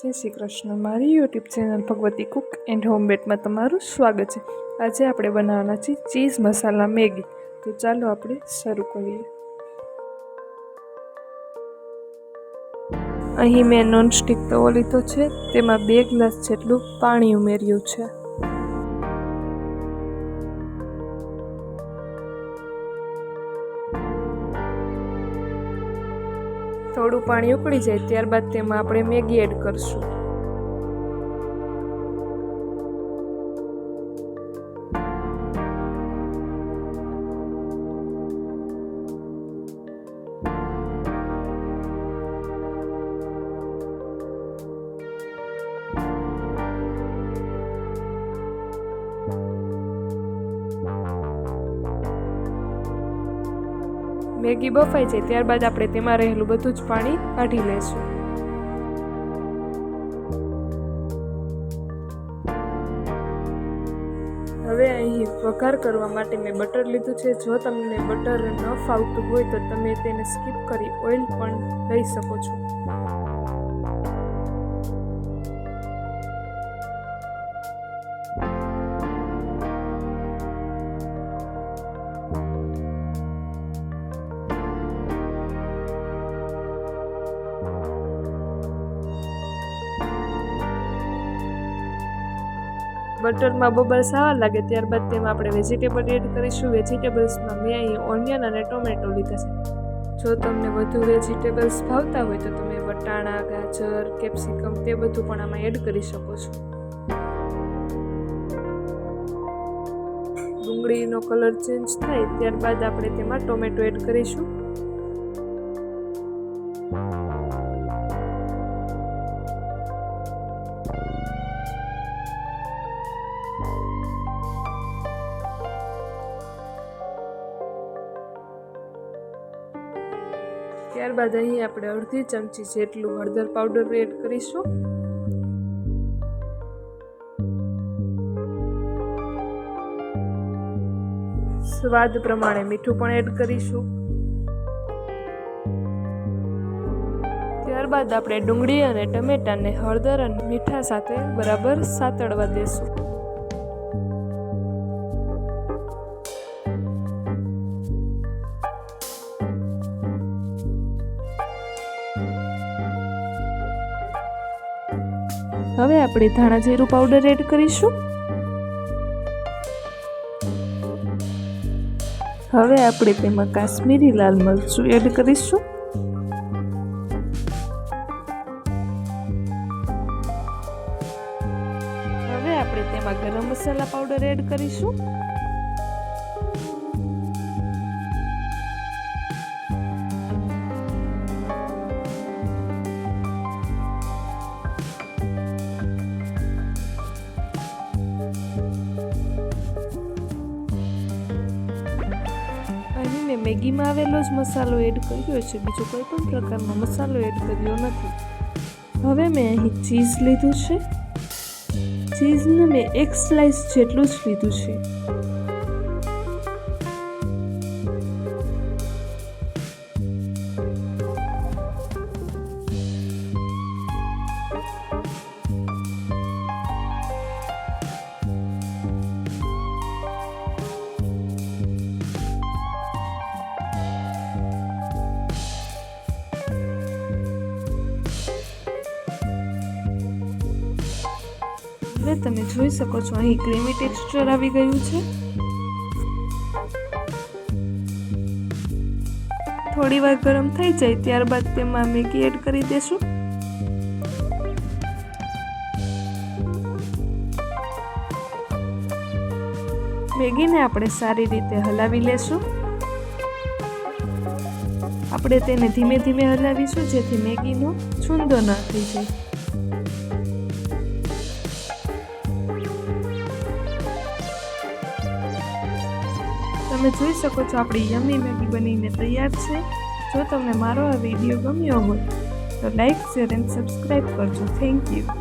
જય શ્રી કૃષ્ણ. મારી YouTube channel Bhagwati cook and હોમમેડમાં તમારું સ્વાગત છે. આજે આપણે બનાવવાના છે ચીઝ મસાલા મેગી. તો ચાલો આપણે શરૂ કરીએ. અહીં મેં નોનસ્ટિક તવો લીધો છે, તેમાં 2 ગ્લાસ જેટલું પાણી ઉમેર્યું છે. થોડું પાણી ઉકળી જાય ત્યારબાદ તેમાં આપણે મેગી એડ કરશું. મેગી બફાઈ જાય ત્યારબાદ આપણે તેમાં રહેલું બધું જ પાણી કાઢી લઈશું. હવે અહીં વઘાર કરવા માટે મેં બટર લીધું છે. જો તમને બટર ન ફાવતું હોય તો તમે તેને સ્કીપ કરી ઓઇલ પણ લઈ શકો છો. બટરમાં બબલ્સ આવવા લાગે ત્યારબાદ તેમાં આપણે વેજીટેબલ એડ કરીશું. વેજીટેબલ્સમાં મેં અહીં ઓનિયન અને ટોમેટો લીધા છે. જો તમને વધુ વેજીટેબલ્સ ભાવતા હોય તો તમે વટાણા, ગાજર, કેપ્સિકમ તે બધું પણ આમાં એડ કરી શકો છો. ડુંગળીનો કલર ચેન્જ થાય ત્યારબાદ આપણે તેમાં ટોમેટો એડ કરીશું. ત્યારબાદ અહીં આપણે અડધી ચમચી જેટલું હળદર પાવડર એડ કરીશું. સ્વાદ પ્રમાણે મીઠું પણ એડ કરીશું. ત્યારબાદ આપણે ડુંગળી અને ટમેટાને હળદર અને મીઠા સાથે બરાબર સાતળવા દેશું. હવે આપણે ધાણા જીરું પાવડર એડ કરીશું. હવે આપણે તેમાં કાશ્મીરી લાલ મરચું એડ કરીશું. હવે આપણે તેમાં ગરમ મસાલા પાવડર એડ કરીશું. મેં મેગીમાં આવેલો જ મસાલો એડ કર્યો છે, બીજો કોઈ પણ પ્રકારનો મસાલો એડ કર્યો નથી. હવે મેં અહીં ચીઝ લીધું છે. ચીઝને મેં 1 સ્લાઇસ જેટલું જ લીધું છે. હવે તમે જોઈ શકો છો અહીં ક્રીમી ટેક્સચર આવી ગયું છે. થોડી વાર ગરમ થઈ જાય ત્યારબાદ તેમાં મેગી એડ કરી દેશું. મેગીને આપણે સારી રીતે હલાવી લેશું. આપણે તેને ધીમે ધીમે હલાવીશું જેથી મેગીનો છૂંદો ન થઈ જાય. તમે જોઈ શકો છો આપણી યમ્મી મેગી બનીને તૈયાર છે. જો તમને મારો આ વિડીયો ગમ્યો હોય તો લાઈક, શેર એન્ડ સબસ્ક્રાઈબ કરજો. Thank you.